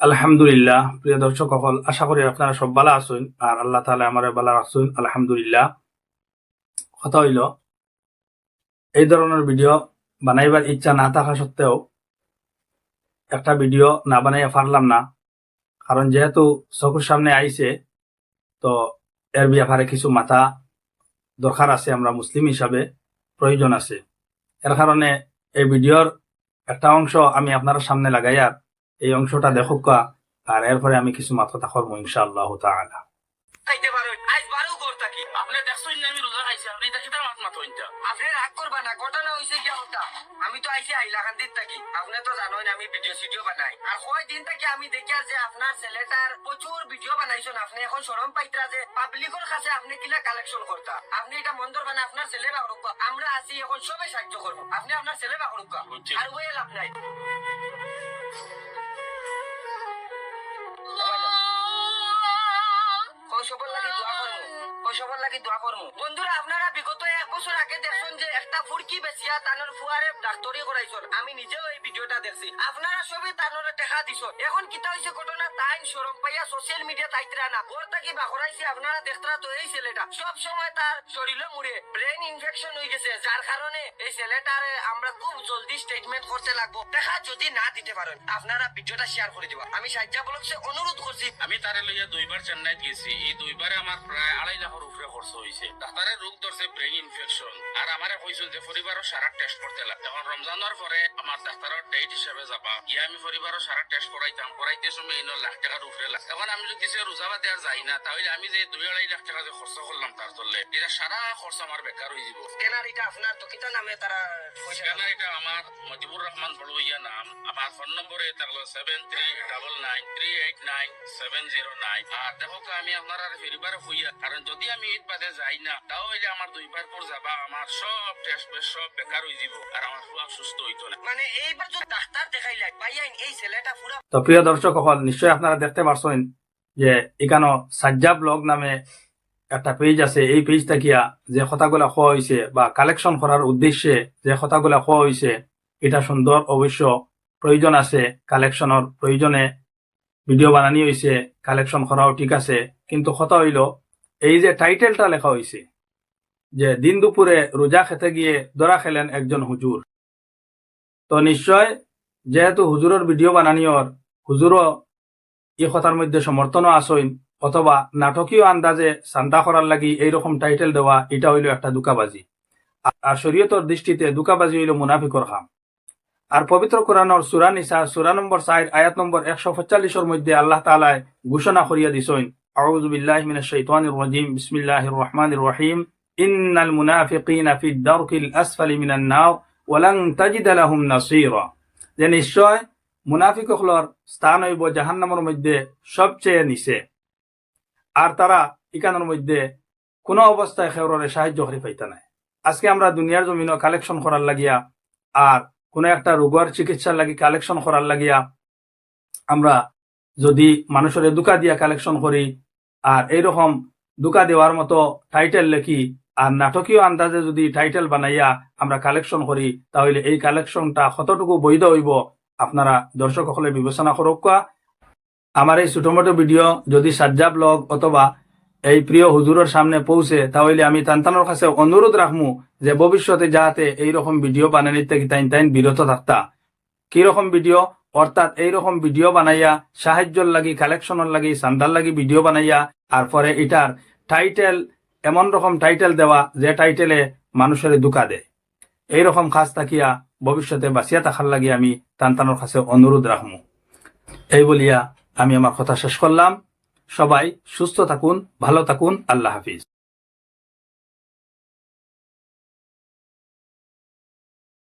আলহামদুলিল্লাহ। প্রিয় দর্শক সকল, আশা করি আপনারা সব ভালো আছেন আর আল্লাহ তাআলা আমারে ভালো রাখছেন। আলহামদুলিল্লাহ। কথা হইল, এই ধরনের ভিডিও বানাইবার ইচ্ছা না থাকা সত্ত্বেও একটা ভিডিও না বানাইয়া পারলাম না, কারণ যেহেতু চোখের সামনে আইছে তো এর ব্যাপারে কিছু মাথা দরকার আছে, আমরা মুসলিম হিসাবে প্রয়োজন আছে। এর কারণে এই ভিডিওর একটা অংশ আমি আপনার সামনে লাগাইয়ার এই অংশটা দেখুক আর এরপরে আমি কিছু মাথা করবো ইনশাআল্লাহ তাআলা। খাইতে পারো আজ বারো ঘর থাকি আপনি দেখছেন না আমি রোজা খাইছি, আপনি দেখি তার মাত হইতা আপনি রাগ করবা না। ঘটনা হইছে কি ওটা, আমি তো আইছি হাইলাকান্দির থাকি, আপনি তো জানোই না আমি ভিডিও বানাই। আর কয় দিন থেকে আমি দেখি যে আপনার ছেলেটার প্রচুর ভিডিও বানাইছেন, আপনি এখন শরম পাইতরা যে পাবলিকের কাছে আপনি কিলা কালেকশন করতা। আপনি এটা মন ধরবা না, আপনার ছেলে বাকরুক আমরা আছি এখন সবে সাহায্য করবো, আপনি আপনার ছেলে বাকরুক আর ওই লাভ নাই। বন্ধুরা, আপনারা বিগত 1 বছর আগে দেখছেন যে একটা ফুরকি বেচিয়া তানোর ফুয়ারে ডাক্তারি করাইছেন, আমি নিজেও এই ভিডিওটা দেখছি। আপনারা সবই তানোরে দেখা দিছেন। এখন কিতা হইছে ঘটনা, তাই শরম পাইয়া সোশ্যাল মিডিয়া তাইতরা না ওর তাকি বাখরাইছে। আপনারা দেখতরা তো এই ছেলেটা সব সময় তার শরীরে মুড়ে ব্রেন ইনফেকশন হয়ে গেছে, যার কারণে এই ছেলেটারে আমরা খুব জলদি স্টেটমেন্ট করতে লাগবো। দেখা যদি না দিতে পারেন আপনারা ভিডিওটা শেয়ার করে দিবা। আমি সাজ্জা ব্লগসে অনুরোধ করছি। আমি তারে লইয়া 2বার চেন্নাইত গেছি, এই 2বারে আমার প্রায় 2.5 লাখের উপরে খরচ হয়েছে। ডাক্তারে রোগ ধরছে ব্রেন ইনফেকশন, আর আমারে কইছিল যে পরিবারের সারা টেস্ট করতে লাগে। এখন রমজানের পরে আমার ডাক্তারের ডেট হিসাবে যাবা গিয়া আমি পরিবারের সারা টেস্ট করাইতে সময় 9 লাখ টাকার উপরে লাগে। এখন আমি যদি সে রোজাবাদে আর যাই না, তাহলে আমি যে 2.5 লাখ টাকা যে খরচ করলাম তার তলে এটা সারা খরচ আমার বেকার হয়ে যাব। স্ক্যানার এটা আপনার তো কিতা নামে তারা পয়সা স্ক্যানার এটা আমার মজিবুর রহমান বড়ুইয়া নাম। আমার ফোন নম্বর এটা হলো 7399389709। আর দেখো আমি আপনার আর পরিবারে হইয়া, কারণ যদি আমি ঈদ বাদে যাই না তাহলে আমার 2বার পর যাবা আমার সব টেস্ট সব বেকার হয়ে যাব আর আমার খুব সুস্থ হইতো না। মানে এইবার যদি ডাক্তার দেখাইলে ভাইয়াইন এই ছেলেটা পুরো। তো প্রিয় দর্শক সকল, নিশ্চয়ই আপনারা দেখতে পারছেন যে এখানে সাজ্জা ব্লগ নামে একটা পেজ আছে। এই পেজটা কিয়া যে কথাগুলা খোয়া হয়েছে বা কালেকশন করার উদ্দেশ্যে যে কথাগুলা খোয়া হয়েছে এটা সুন্দর, অবশ্য প্রয়োজন আছে কালেকশনের প্রয়োজনে ভিডিও বানানি হয়েছে, কালেকশন করাও ঠিক আছে। কিন্তু কথা হইল এই যে টাইটেলটা লেখা হয়েছে যে দিন দুপুরে রোজা খেতে গিয়ে ধরা খেলেন একজন হুজুর, তো নিশ্চয় যেহেতু হুজুরের ভিডিও বানানিওর হুজুরও এই কথার মধ্যে সমর্থনও আসইন, অথবা নাটকীয় আন্দাজে চান্দা করার লাগি এইরকম টাইটেল দেওয়া এটা হইল একটা দুকাবাজি। আর শরীয়তের দৃষ্টিতে দুকাবাজি হইল মুনাফিকর কাম। আর পবিত্র কোরআনের সূরা নিসা সূরা নম্বর 4 আয়াত নম্বর 145 মধ্যে আল্লাহ তাআলা ঘোষণা করিয়া দিছেন, আউযু বিল্লাহি মিনাশ শাইতানির রাজিম, বিসমিল্লাহির রহমানির রহিম, ইন্নাল মুনাফিকিনা ফিদ দারকিল আসফালি মিনান নার ওয়া লান তাজিদা লাহুম নাসীরা। যে নিশ্চয় মুনাফিকসকলের স্থান হইব জাহান্নামের মধ্যে সবচেয়ে নিচে, আর তারা ইকানের মধ্যে কোনো অবস্থায় খেউরে সাহায্য করি পাইতা নাই। আজকে আমরা দুনিয়ার জমিন কালেকশন করার লাগিয়া আর কোনো একটা রোগের চিকিৎসার লাগি কালেকশন করার লাগিয়া আমরা যদি মানুষের দুকা দিয়া কালেকশন করি আর এইরকম দুকা দেওয়ার মতো টাইটেল লেখি আর নাটকীয় আন্দাজে যদি টাইটেল বানাইয়া আমরা কালেকশন করি, তাহলে এই কালেকশনটা কতটুকু বৈধ হইব আপনারা দর্শক সকলে বিবেচনা করুক। আমার এই ছোট মোটো ভিডিও যদি সাজ্জা ব্লগ অথবা এই প্রিয় হুজুরের সামনে পৌঁছে, তাহলে আমি তান্তানোর কাছে অনুরোধ রাখবো যে ভবিষ্যতে যাতে এইরকম ভিডিও বানানির থেকে তাইন বিরত থাকতা। কিরকম ভিডিও, অর্থাৎ এইরকম ভিডিও বানাইয়া সাহায্যর লাগি কালেকশনের লাগি চান্দার লাগি ভিডিও বানাইয়া আর পরে এটার টাইটেল এমন রকম টাইটেল দেওয়া যে টাইটেলে মানুষের দুকা দেয়। এইরকম কাজ থাকিয়া ভবিষ্যতে বাঁচিয়া থাকার লাগি আমি তান্তানোর কাছে অনুরোধ রাখবো। এই বলিয়া আমি আমার কথা শেষ করলাম। সবাই সুস্থ থাকুন, ভালো থাকুন, আল্লাহ হাফিজ।